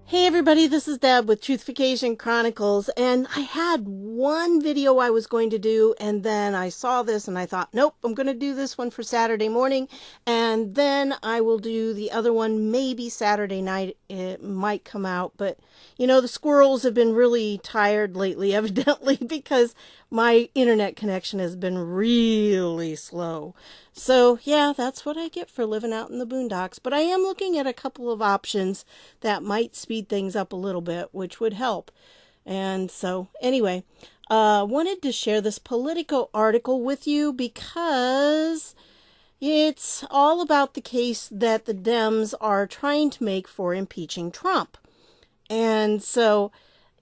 Hey everybody, this is Deb with Truthification Chronicles, and I had one video I was going to do, and then I saw this and I thought, nope, I'm going to do this one for Saturday morning, and then I will do the other one maybe Saturday night. It might come out, but the squirrels have been really tired lately, evidently, because my internet connection has been really slow. So, yeah, that's what I get for living out in the boondocks. But I am looking at a couple of options that might speed things up a little bit, which would help. And so, anyway, wanted to share this Politico article with you because it's all about the case that the Dems are trying to make for impeaching Trump. And so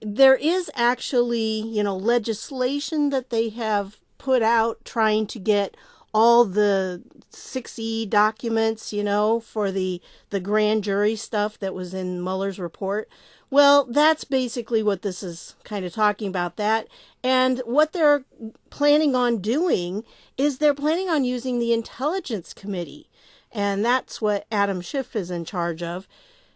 there is actually, legislation that they have put out trying to get all the 6E documents, for the grand jury stuff that was in Mueller's report. Well, that's basically what this is kind of talking about, that. And what they're planning on doing is they're planning on using the Intelligence Committee. And that's what Adam Schiff is in charge of.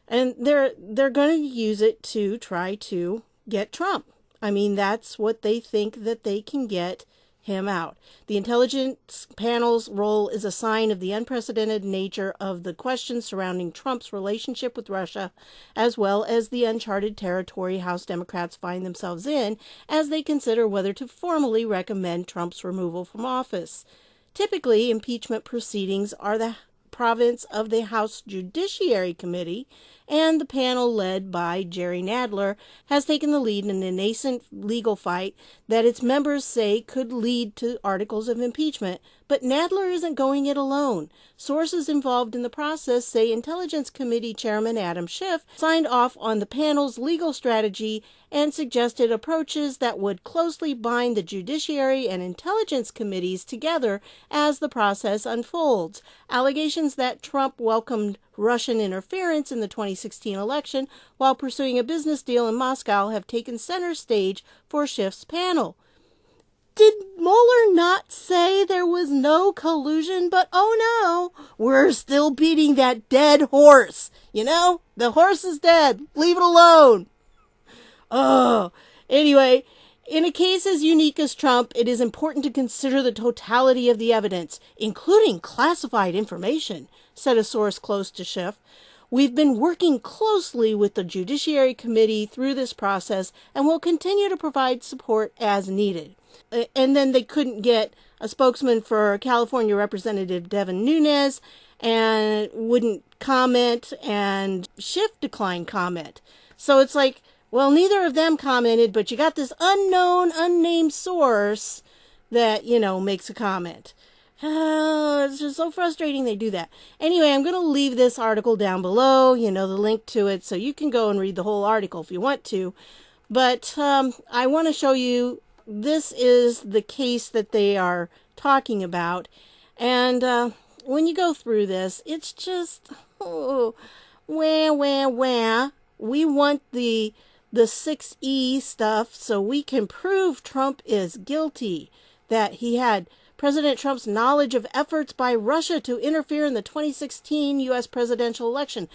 And they're going to use it to try to get Trump. I mean, that's what they think that they can get him out. The intelligence panel's role is a sign of the unprecedented nature of the questions surrounding Trump's relationship with Russia, as well as the uncharted territory House Democrats find themselves in as they consider whether to formally recommend Trump's removal from office. Typically, impeachment proceedings are the province of the House Judiciary Committee, and the panel led by Jerry Nadler has taken the lead in a nascent legal fight that its members say could lead to articles of impeachment. But Nadler isn't going it alone. Sources involved in the process say Intelligence Committee Chairman Adam Schiff signed off on the panel's legal strategy and suggested approaches that would closely bind the Judiciary and Intelligence Committees together as the process unfolds. Allegations that Trump welcomed Russian interference in the 2016 election while pursuing a business deal in Moscow have taken center stage for Schiff's panel. Did Mueller not say there was no collusion? But oh no, we're still beating that dead horse. The horse is dead. Leave it alone. Oh, anyway, in a case as unique as Trump, it is important to consider the totality of the evidence, including classified information, said a source close to Schiff. We've been working closely with the Judiciary Committee through this process and will continue to provide support as needed. And then they couldn't get a spokesman for California Representative Devin Nunes and wouldn't comment, and Schiff declined comment. So it's like, well, neither of them commented, but you got this unknown, unnamed source that, makes a comment. It's just so frustrating they do that. Anyway, I'm going to leave this article down below, the link to it, so you can go and read the whole article if you want to. But I want to show you, this is the case that they are talking about. And when you go through this, it's just, wah. We want the 6E stuff so we can prove Trump is guilty, that he had President Trump's knowledge of efforts by Russia to interfere in the 2016 U.S. presidential election.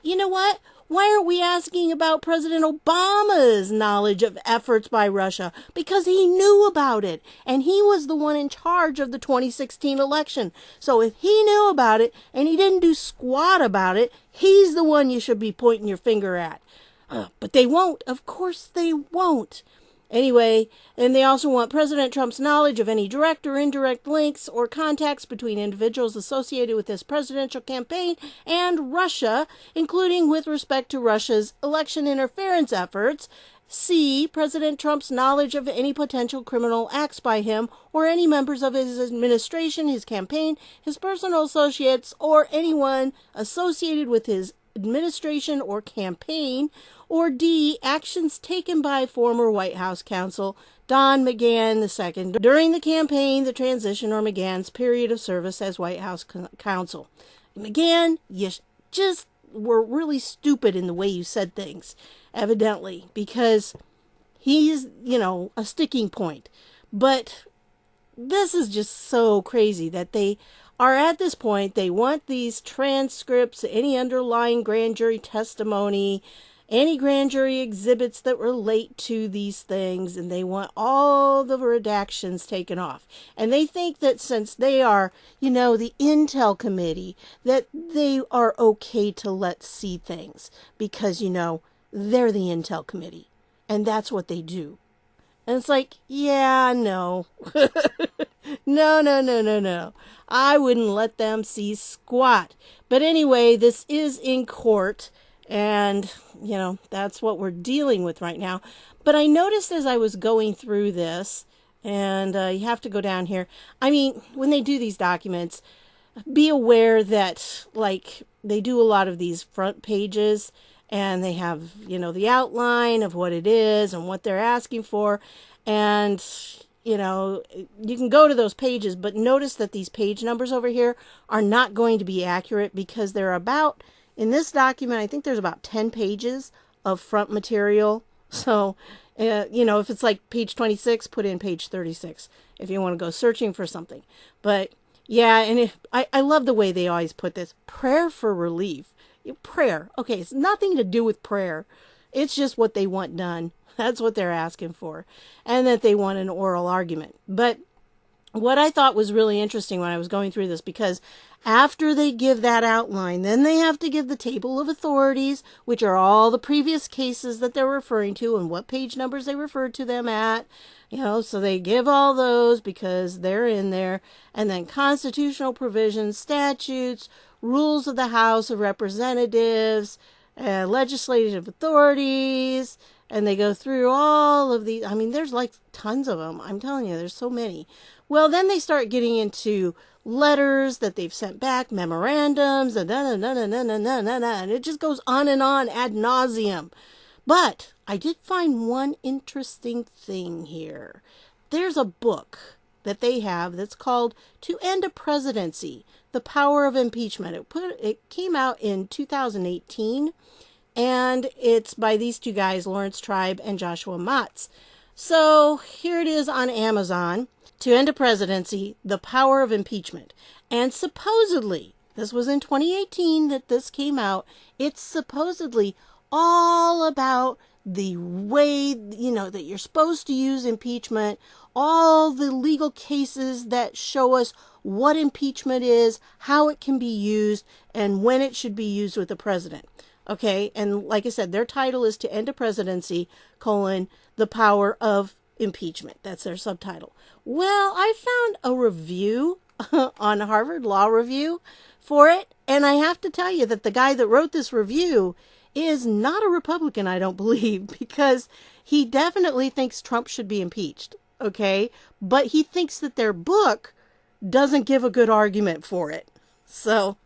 You know what? Why aren't we asking about President Obama's knowledge of efforts by Russia? Because he knew about it, and he was the one in charge of the 2016 election. So if he knew about it, and he didn't do squat about it, he's the one you should be pointing your finger at. But they won't. Of course they won't. Anyway, and they also want President Trump's knowledge of any direct or indirect links or contacts between individuals associated with this presidential campaign and Russia, including with respect to Russia's election interference efforts. C, President Trump's knowledge of any potential criminal acts by him or any members of his administration, his campaign, his personal associates, or anyone associated with his administration or campaign. Or D, actions taken by former White House counsel Don McGahn II during the campaign, the transition, or McGahn's period of service as White House counsel. McGahn, you just were really stupid in the way you said things, evidently, because he's, a sticking point. But this is just so crazy that they are at this point. They want these transcripts, any underlying grand jury testimony, any grand jury exhibits that relate to these things, and they want all the redactions taken off. And they think that since they are, the Intel Committee, that they are okay to let see things because, they're the Intel Committee, and that's what they do. And it's like, yeah, no. No. I wouldn't let them see squat. But anyway, this is in court, and, that's what we're dealing with right now. But I noticed as I was going through this, and you have to go down here. I mean, when they do these documents, be aware that, they do a lot of these front pages, and they have, the outline of what it is and what they're asking for. And, you can go to those pages, but notice that these page numbers over here are not going to be accurate because they're about, in this document, I think there's about 10 pages of front material. So, if it's like page 26, put in page 36 if you want to go searching for something. But, yeah, and I love the way they always put this. Prayer for relief. Prayer. Okay, it's nothing to do with prayer. It's just what they want done. That's what they're asking for. And that they want an oral argument. But what I thought was really interesting when I was going through this, because after they give that outline, then they have to give the table of authorities, which are all the previous cases that they're referring to and what page numbers they referred to them at. So they give all those because they're in there. And then constitutional provisions, statutes, rules of the House of Representatives, legislative authorities, and they go through all of these. I mean, there's tons of them. I'm telling you, there's so many. Well, then they start getting into letters that they've sent back, memorandums, and and it just goes on and on ad nauseum. But I did find one interesting thing here. There's a book that they have that's called To End a Presidency, The Power of Impeachment. It came out in 2018, and it's by these two guys, Lawrence Tribe and Joshua Motz. So here it is on Amazon, To End a Presidency, The Power of Impeachment. And supposedly, this was in 2018 that this came out, it's supposedly all about the way, that you're supposed to use impeachment, all the legal cases that show us what impeachment is, how it can be used, and when it should be used with the president. Okay, and like I said, their title is To End a Presidency, The Power of Impeachment. That's their subtitle. Well, I found a review on Harvard Law Review for it, and I have to tell you that the guy that wrote this review is not a Republican, I don't believe, because he definitely thinks Trump should be impeached, okay? But he thinks that their book doesn't give a good argument for it. So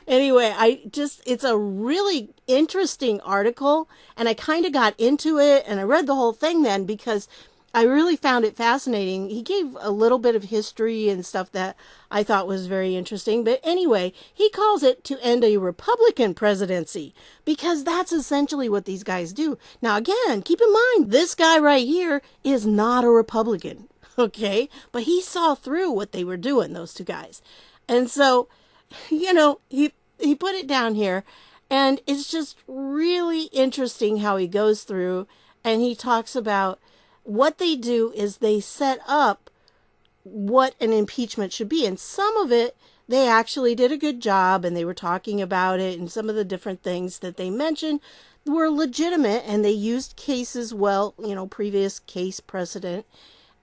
anyway, it's a really interesting article, and I kind of got into it, and I read the whole thing then because I really found it fascinating. He gave a little bit of history and stuff that I thought was very interesting. But anyway, he calls it To End a Republican Presidency, because that's essentially what these guys do. Now, again, keep in mind, this guy right here is not a Republican, okay? But he saw through what they were doing, those two guys. And so, he put it down here, and it's just really interesting how he goes through, and he talks about what they do is they set up what an impeachment should be. And some of it, they actually did a good job, and they were talking about it, and some of the different things that they mentioned were legitimate, and they used cases well, previous case precedent.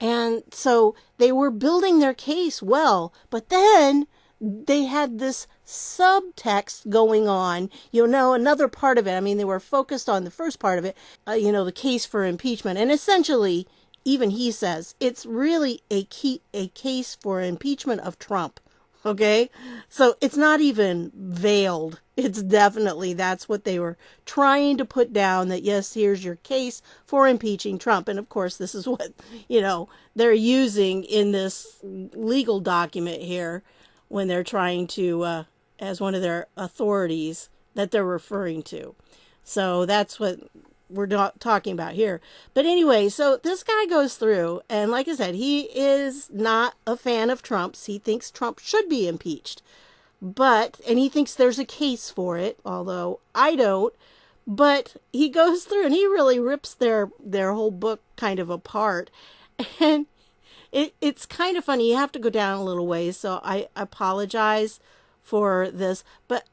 And so they were building their case well, but then they had this subtext going on, another part of it. I mean, they were focused on the first part of it, the case for impeachment. And essentially, even he says, it's really a case for impeachment of Trump. Okay? So it's not even veiled. It's definitely, that's what they were trying to put down, that yes, here's your case for impeaching Trump. And of course, this is what, they're using in this legal document here, when they're trying to, as one of their authorities that they're referring to. So that's what we're talking about here. But anyway, so this guy goes through, and like I said, he is not a fan of Trump's. He thinks Trump should be impeached. And he thinks there's a case for it, although I don't. But he goes through and he really rips their whole book kind of apart. And it's kind of funny. You have to go down a little ways, so I apologize for this. But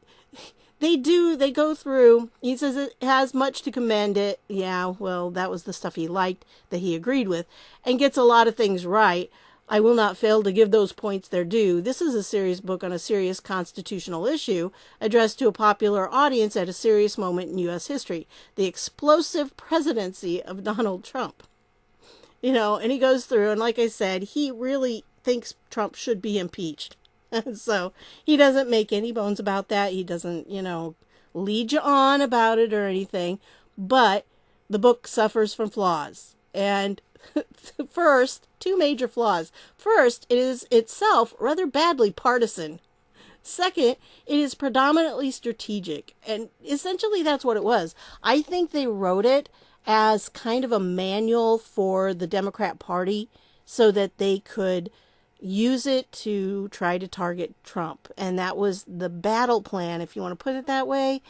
they go through. He says it has much to commend it. Yeah, well, that was the stuff he liked, that he agreed with, and gets a lot of things right. I will not fail to give those points their due. This is a serious book on a serious constitutional issue addressed to a popular audience at a serious moment in U.S. history, the explosive presidency of Donald Trump. And he goes through, and like I said, he really thinks Trump should be impeached. So he doesn't make any bones about that. He doesn't, lead you on about it or anything. But the book suffers from flaws. And first, two major flaws. First, it is itself rather badly partisan. Second, it is predominantly strategic. And essentially that's what it was. I think they wrote it as kind of a manual for the Democrat Party so that they could use it to try to target Trump. And that was the battle plan, if you want to put it that way,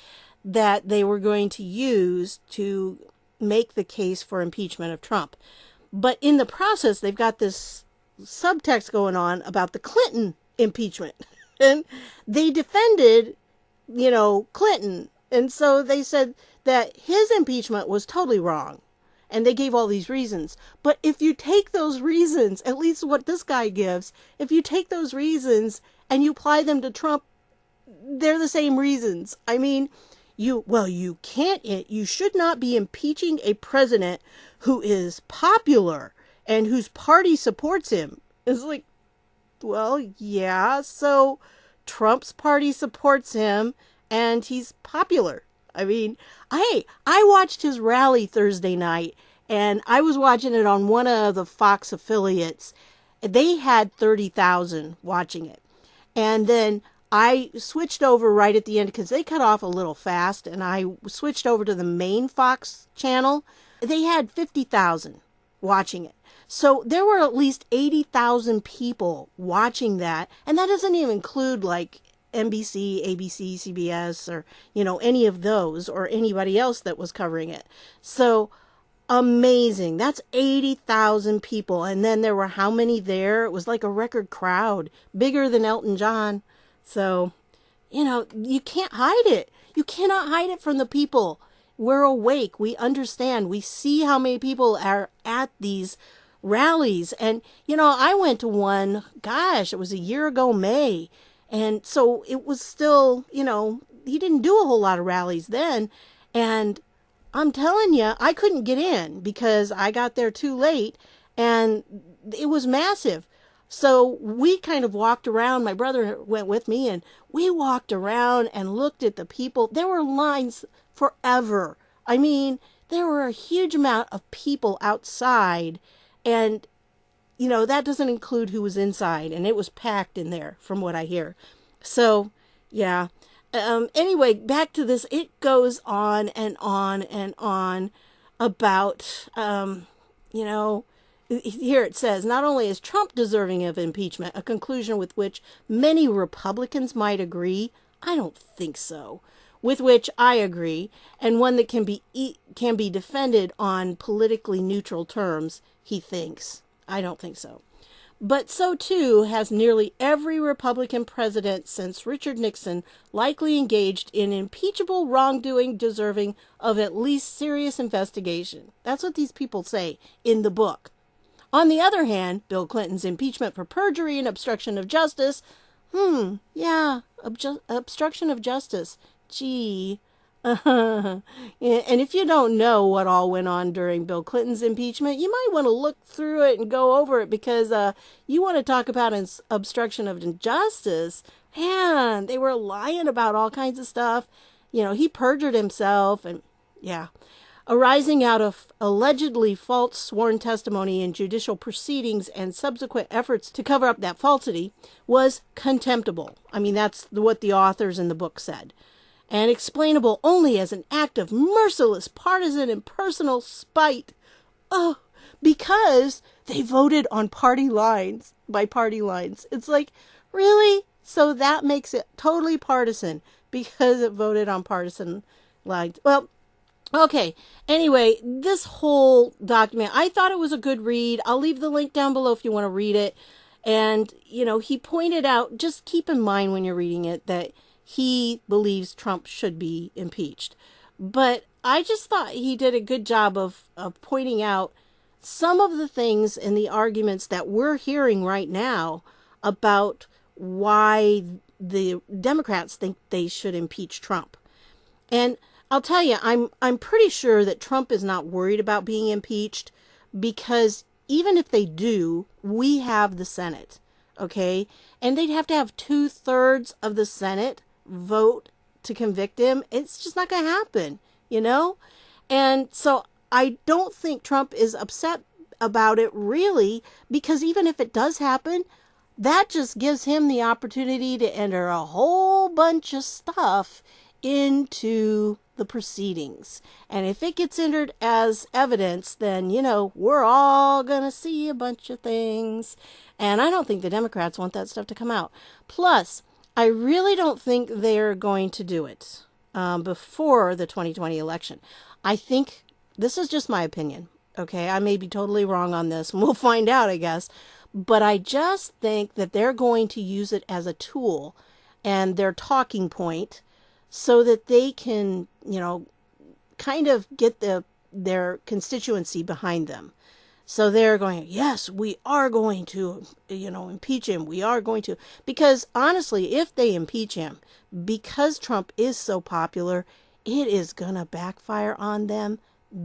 that they were going to use to make the case for impeachment of Trump. But in the process, they've got this subtext going on about the Clinton impeachment. And they defended, Clinton. And so they said that his impeachment was totally wrong. And they gave all these reasons. But if you take those reasons, at least what this guy gives, if you take those reasons and you apply them to Trump, they're the same reasons. I mean, you should not be impeaching a president who is popular and whose party supports him. It's like, well, yeah, so Trump's party supports him and he's popular. I mean, I watched his rally Thursday night, and I was watching it on one of the Fox affiliates. They had 30,000 watching it. And then I switched over right at the end because they cut off a little fast, and I switched over to the main Fox channel. They had 50,000 watching it. So there were at least 80,000 people watching that, and that doesn't even include like NBC, ABC, CBS, or, any of those, or anybody else that was covering it. So amazing. That's 80,000 people. And then there were how many there? It was like a record crowd, bigger than Elton John. So, you can't hide it. You cannot hide it from the people. We're awake. We understand. We see how many people are at these rallies. And, I went to one, it was a year ago, May. And so it was still, he didn't do a whole lot of rallies then. And I'm telling you, I couldn't get in because I got there too late and it was massive. So we kind of walked around. My brother went with me and we walked around and looked at the people. There were lines forever. I mean, there were a huge amount of people outside, and that doesn't include who was inside, and it was packed in there from what I hear. So, yeah. Anyway, back to this. It goes on and on and on about, here it says, not only is Trump deserving of impeachment, a conclusion with which many Republicans might agree, I don't think so, with which I agree, and one that can be defended on politically neutral terms, he thinks. I don't think so. But so too has nearly every Republican president since Richard Nixon likely engaged in impeachable wrongdoing deserving of at least serious investigation. That's what these people say in the book. On the other hand, Bill Clinton's impeachment for perjury and obstruction of justice, obstruction of justice, gee. And if you don't know what all went on during Bill Clinton's impeachment, you might want to look through it and go over it because you want to talk about obstruction of justice. Man, they were lying about all kinds of stuff. He perjured himself and arising out of allegedly false sworn testimony in judicial proceedings and subsequent efforts to cover up that falsity was contemptible. I mean, that's what the authors in the book said. And explainable only as an act of merciless partisan and personal spite. Oh, because they voted on party lines, by party lines. It's like, really? So that makes it totally partisan because it voted on partisan lines. Well, Okay. Anyway, this whole document, I thought it was a good read. I'll leave the link down below if you want to read it. And, he pointed out, just keep in mind when you're reading it, that he believes Trump should be impeached. But I just thought he did a good job of pointing out some of the things and the arguments that we're hearing right now about why the Democrats think they should impeach Trump. And I'll tell you, I'm pretty sure that Trump is not worried about being impeached, because even if they do, we have the Senate, okay? And they'd have to have 2/3 of the Senate vote to convict him. It's just not going to happen, you know? And so I don't think Trump is upset about it, really, because even if it does happen, that just gives him the opportunity to enter a whole bunch of stuff into the proceedings. And if it gets entered as evidence, then, we're all going to see a bunch of things. And I don't think the Democrats want that stuff to come out. Plus, I really don't think they're going to do it before the 2020 election. I think, this is just my opinion, okay? I may be totally wrong on this, and we'll find out, I guess. But I just think that they're going to use it as a tool and their talking point, so that they can, kind of get their constituency behind them. So they're going, yes, we are going to, impeach him. We are going to. Because honestly, if they impeach him, because Trump is so popular, it is going to backfire on them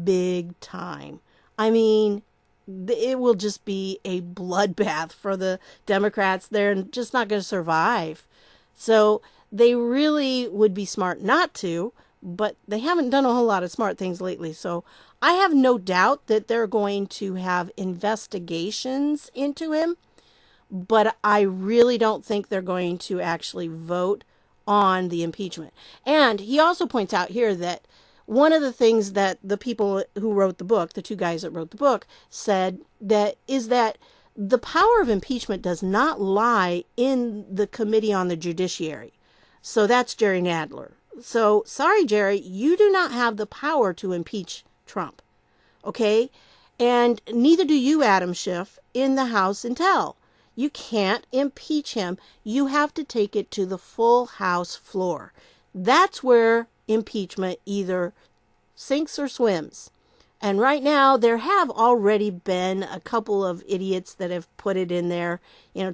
big time. I mean, it will just be a bloodbath for the Democrats. They're just not going to survive. So they really would be smart not to, but they haven't done a whole lot of smart things lately. So I have no doubt that they're going to have investigations into him, but I really don't think they're going to actually vote on the impeachment. And he also points out here that one of the things that the people who wrote the book, the two guys that wrote the book, said that the power of impeachment does not lie in the Committee on the Judiciary. So that's Jerry Nadler. So, sorry, Jerry, you do not have the power to impeach Trump. Okay? And neither do you, Adam Schiff, in the House Intel. You can't impeach him. You have to take it to the full House floor. That's where impeachment either sinks or swims. And right now, there have already been a couple of idiots that have put it in there,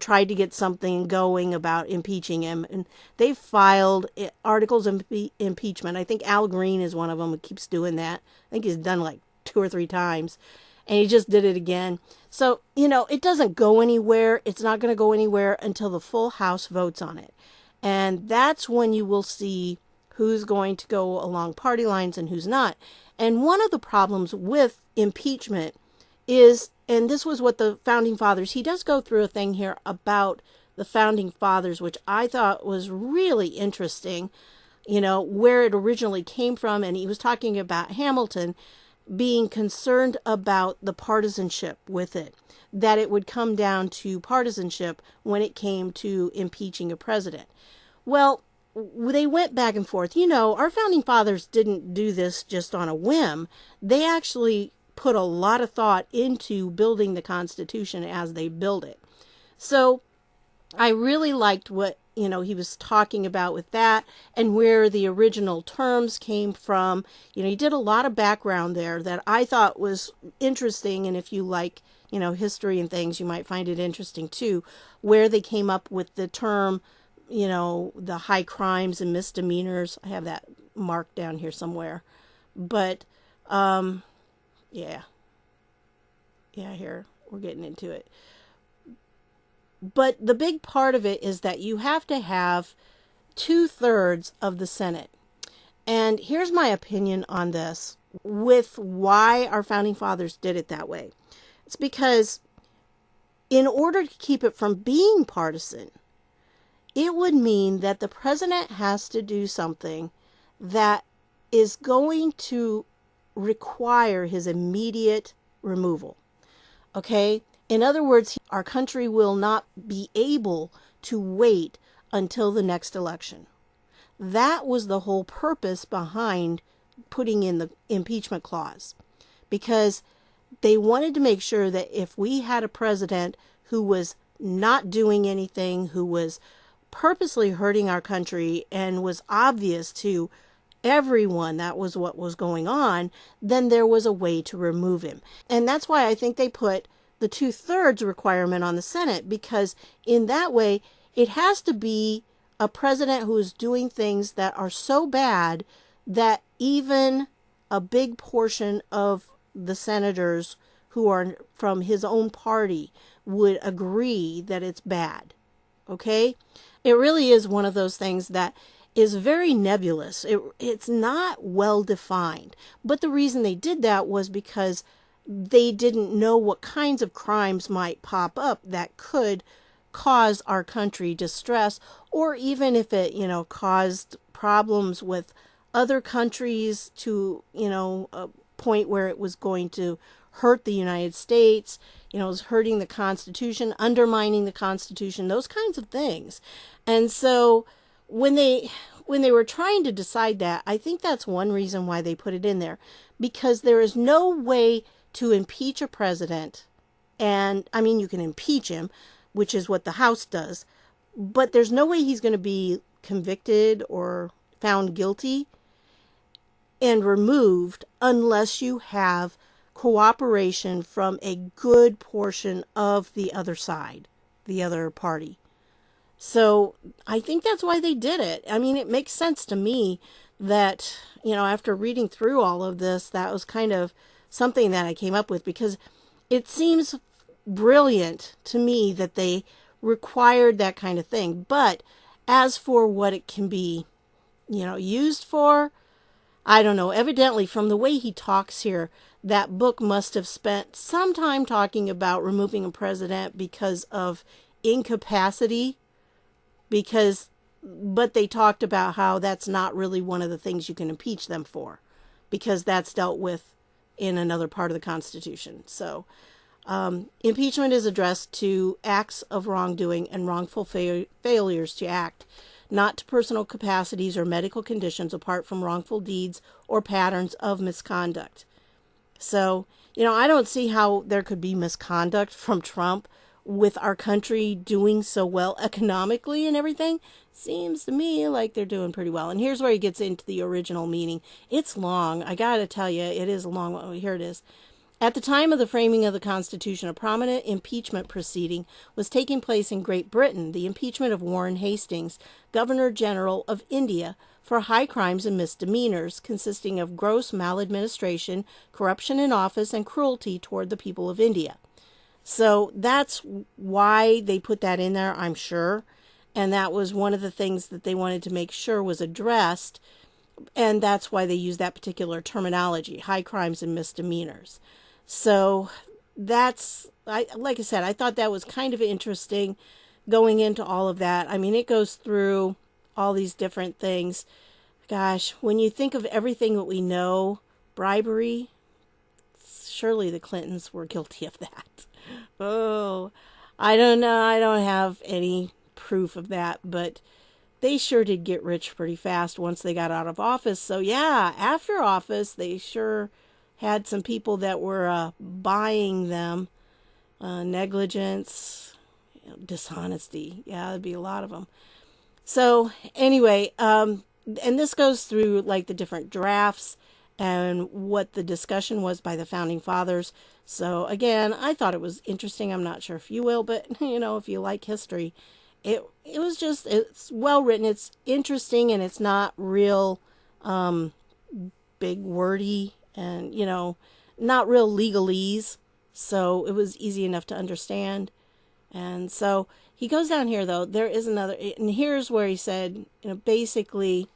tried to get something going about impeaching him. And they've filed articles of impeachment. I think Al Green is one of them who keeps doing that. I think he's done like 2 or 3 times. And he just did it again. So, it doesn't go anywhere. It's not going to go anywhere until the full House votes on it. And that's when you will see who's going to go along party lines and who's not. And one of the problems with impeachment is, and this was what the Founding Fathers, he does go through a thing here about the Founding Fathers, which I thought was really interesting, where it originally came from. And he was talking about Hamilton being concerned about the partisanship with it, that it would come down to partisanship when it came to impeaching a president. Well, they went back and forth. Our Founding Fathers didn't do this just on a whim. They actually put a lot of thought into building the Constitution as they build it. So I really liked what, he was talking about with that, and where the original terms came from. He did a lot of background there that I thought was interesting. And if you like, history and things, you might find it interesting too, where they came up with the term, the high crimes and misdemeanors. I have that marked down here somewhere. But, yeah, here, we're getting into it. But the big part of it is that you have to have 2/3 of the Senate. And here's my opinion on this, with why our Founding Fathers did it that way. It's because in order to keep it from being partisan, it would mean that the president has to do something that is going to require his immediate removal. Okay? In other words, our country will not be able to wait until the next election. That was the whole purpose behind putting in the impeachment clause, because they wanted to make sure that if we had a president who was not doing anything, who was purposely hurting our country and was obvious to everyone that was what was going on, then there was a way to remove him. And that's why I think they put the 2/3 requirement on the Senate, because in that way, it has to be a president who is doing things that are so bad that even a big portion of the senators who are from his own party would agree that it's bad. Okay? It really is one of those things that is very nebulous. It's not well defined. But the reason they did that was because they didn't know what kinds of crimes might pop up that could cause our country distress, or even if it, caused problems with other countries to, a point where it was going to hurt the United States, it was hurting the Constitution, undermining the Constitution, those kinds of things. And so when they were trying to decide that, I think that's one reason why they put it in there, because there is no way to impeach a president. And I mean, you can impeach him, which is what the House does, but there's no way he's going to be convicted or found guilty and removed unless you have cooperation from a good portion of the other side, the other party. So I think that's why they did it. I mean, it makes sense to me that, after reading through all of this, that was kind of something that I came up with, because it seems brilliant to me that they required that kind of thing. But as for what it can be, used for, I don't know. Evidently, from the way he talks here, that book must have spent some time talking about removing a president because of incapacity, but they talked about how that's not really one of the things you can impeach them for, because that's dealt with in another part of the Constitution. So impeachment is addressed to acts of wrongdoing and wrongful failures to act, not to personal capacities or medical conditions apart from wrongful deeds or patterns of misconduct. So, I don't see how there could be misconduct from Trump with our country doing so well economically and everything. Seems to me like they're doing pretty well. And here's where he gets into the original meaning. It's long. I got to tell you, it is a long one. Here it is. At the time of the framing of the Constitution, a prominent impeachment proceeding was taking place in Great Britain, the impeachment of Warren Hastings, Governor General of India, for high crimes and misdemeanors consisting of gross maladministration, corruption in office, and cruelty toward the people of India. So that's why they put that in there, I'm sure. And that was one of the things that they wanted to make sure was addressed. And that's why they used that particular terminology, high crimes and misdemeanors. So like I said, I thought that was kind of interesting going into all of that. I mean, it goes through all these different things. Gosh, when you think of everything that we know, bribery, surely the Clintons were guilty of that. Oh, I don't know. I don't have any proof of that, but they sure did get rich pretty fast once they got out of office. So yeah, after office, they sure had some people that were buying them. Negligence, dishonesty. Yeah, there'd be a lot of them. So anyway, and this goes through like the different drafts and what the discussion was by the founding fathers. So again, I thought it was interesting. I'm not sure if you will, but if you like history, it's well written. It's interesting, and it's not real big wordy and not real legalese. So it was easy enough to understand. And so he goes down here, though. There is another, and here's where he said, basically,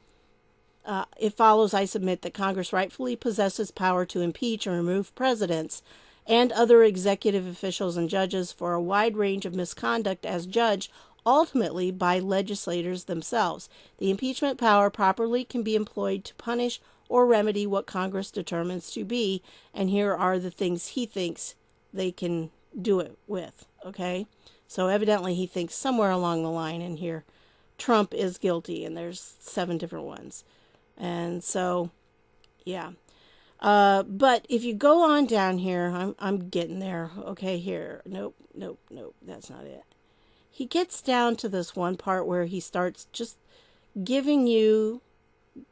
it follows, I submit, that Congress rightfully possesses power to impeach and remove presidents and other executive officials and judges for a wide range of misconduct as judged ultimately by legislators themselves. The impeachment power properly can be employed to punish or remedy what Congress determines to be, and here are the things he thinks they can do it with, okay? So evidently he thinks somewhere along the line in here, Trump is guilty, and there's 7 different ones. And so Yeah. But if you go on down here, I'm getting there. Okay, here. Nope, nope, nope. That's not it. He gets down to this one part where he starts just giving you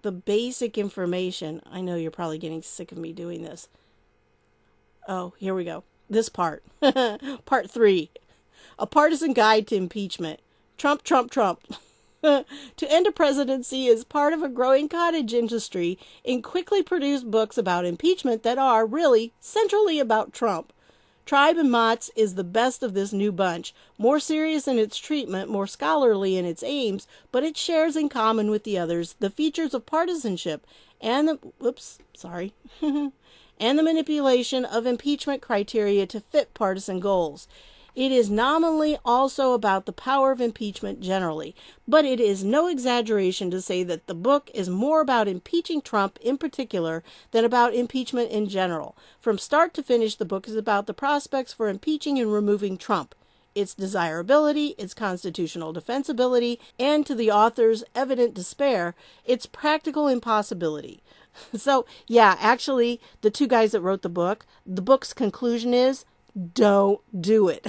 the basic information. I know you're probably getting sick of me doing this. Oh, here we go. This part. Part 3. A partisan guide to impeachment. Trump, Trump, Trump. To end a presidency is part of a growing cottage industry in quickly produced books about impeachment that are, really, centrally about Trump. Tribe and Mott's is the best of this new bunch, more serious in its treatment, more scholarly in its aims, but it shares in common with the others the features of partisanship and the, and the manipulation of impeachment criteria to fit partisan goals. It is nominally also about the power of impeachment generally, but it is no exaggeration to say that the book is more about impeaching Trump in particular than about impeachment in general. From start to finish, the book is about the prospects for impeaching and removing Trump, its desirability, its constitutional defensibility, and to the author's evident despair, its practical impossibility. So, yeah, actually, the two guys that wrote the book's conclusion is, don't do it.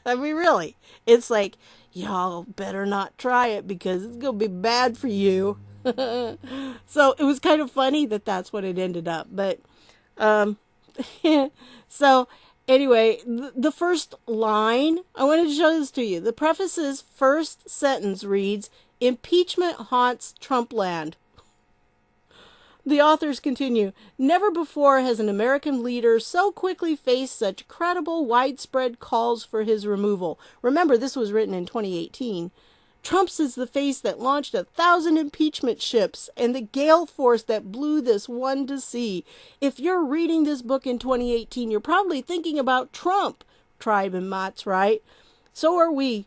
I mean, really, it's like, y'all better not try it because it's going to be bad for you. So it was kind of funny that that's what it ended up. But, so anyway, the first line, I wanted to show this to you. The preface's first sentence reads, "Impeachment haunts Trumpland." The authors continue, "Never before has an American leader so quickly faced such credible, widespread calls for his removal." Remember, this was written in 2018. "Trump's is the face that launched 1,000 impeachment ships and the gale force that blew this one to sea. If you're reading this book in 2018, you're probably thinking about Trump." Tribe and Mott's, right? So are we.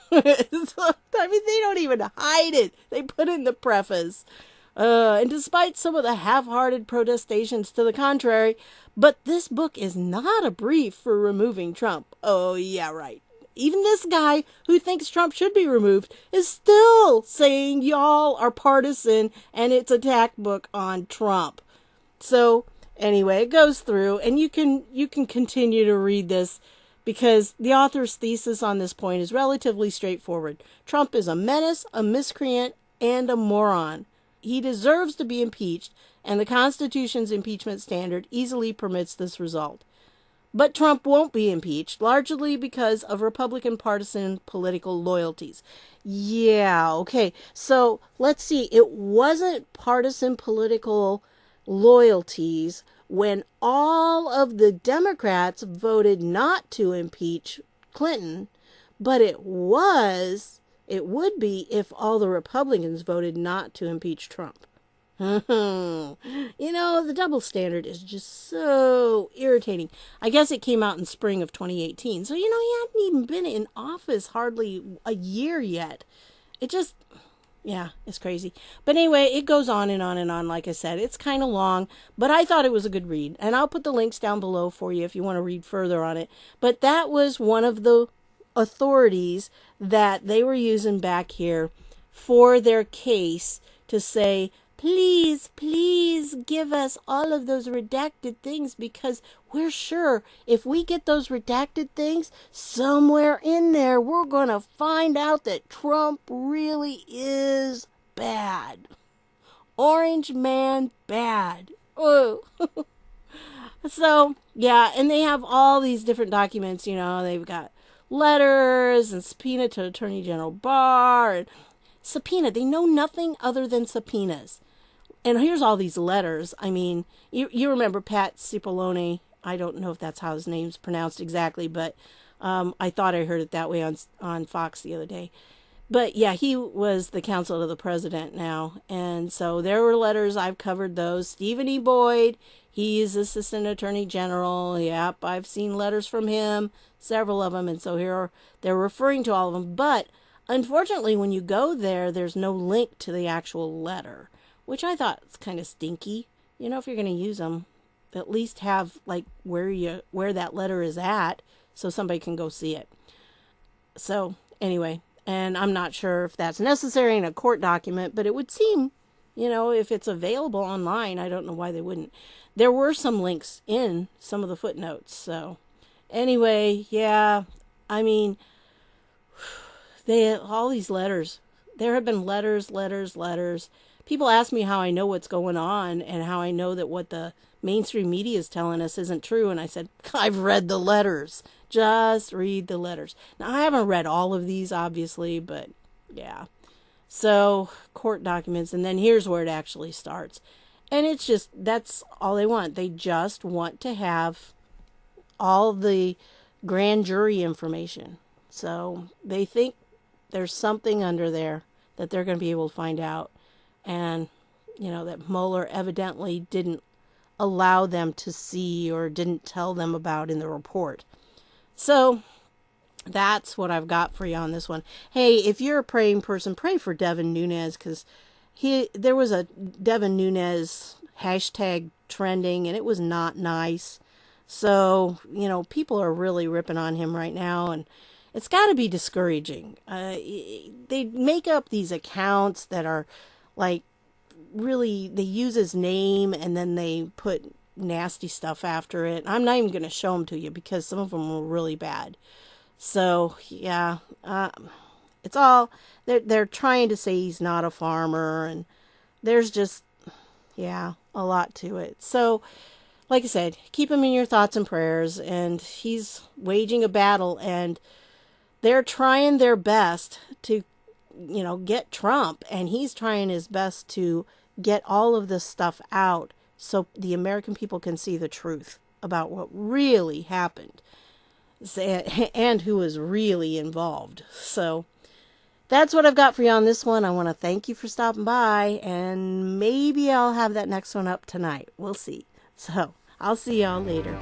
So, I mean, they don't even hide it. They put in the preface. And despite some of the half-hearted protestations to the contrary, but this book is not a brief for removing Trump. Oh, yeah, right. Even this guy who thinks Trump should be removed is still saying y'all are partisan and it's a tack book on Trump. So, anyway, it goes through and you can continue to read this because the author's thesis on this point is relatively straightforward. Trump is a menace, a miscreant, and a moron. He deserves to be impeached, and the Constitution's impeachment standard easily permits this result. But Trump won't be impeached, largely because of Republican partisan political loyalties. Yeah, okay. So let's see. It wasn't partisan political loyalties when all of the Democrats voted not to impeach Clinton, but it would be if all the Republicans voted not to impeach Trump. You know, the double standard is just so irritating. I guess it came out in spring of 2018. So, you know, he hadn't even been in office hardly a year yet. It just, yeah, it's crazy. But anyway, it goes on and on and on. Like I said, it's kind of long, but I thought it was a good read. And I'll put the links down below for you if you want to read further on it. But that was one of the authorities that they were using back here for their case to say, please, please give us all of those redacted things because we're sure if we get those redacted things somewhere in there, we're going to find out that Trump really is bad. Orange man bad. Oh. So, yeah, and they have all these different documents, you know, they've got letters and subpoena to Attorney General Barr and subpoena. They know nothing other than subpoenas. And here's all these letters. I mean, you remember Pat Cipollone. I don't know if that's how his name's pronounced exactly, but I thought I heard it that way on Fox the other day. But yeah, he was the counsel to the president now. And so there were letters. I've covered those. Stephen E. Boyd, he's Assistant Attorney General. Yep, I've seen letters from him, several of them. And so they're referring to all of them. But unfortunately, when you go there, there's no link to the actual letter, which I thought was kind of stinky. You know, if you're going to use them, at least have like where that letter is at so somebody can go see it. So anyway, and I'm not sure if that's necessary in a court document, but it would seem if it's available online, I don't know why they wouldn't. There were some links in some of the footnotes. So anyway, yeah, I mean, all these letters. There have been letters. People ask me how I know what's going on and how I know that what the mainstream media is telling us isn't true. And I said, I've read the letters. Just read the letters. Now, I haven't read all of these, obviously, but yeah. So, court documents, and then here's where it actually starts. And it's just, that's all they want. They just want to have all the grand jury information. So, they think there's something under there that they're going to be able to find out. And, that Mueller evidently didn't allow them to see or didn't tell them about in the report. So, that's what I've got for you on this one. Hey, if you're a praying person, pray for Devin Nunes, because there was a Devin Nunes hashtag trending, and it was not nice. So, people are really ripping on him right now, and it's got to be discouraging. They make up these accounts that are like really, they use his name and then they put nasty stuff after it. I'm not even going to show them to you because some of them were really bad. So, yeah, it's all, they're trying to say he's not a farmer, and there's just, a lot to it. So, like I said, keep him in your thoughts and prayers, and he's waging a battle, and they're trying their best to, get Trump, and he's trying his best to get all of this stuff out so the American people can see the truth about what really happened and who was really involved. So that's what I've got for you on this one. I want to thank you for stopping by, and maybe I'll have that next one up tonight. We'll see. So I'll see y'all later.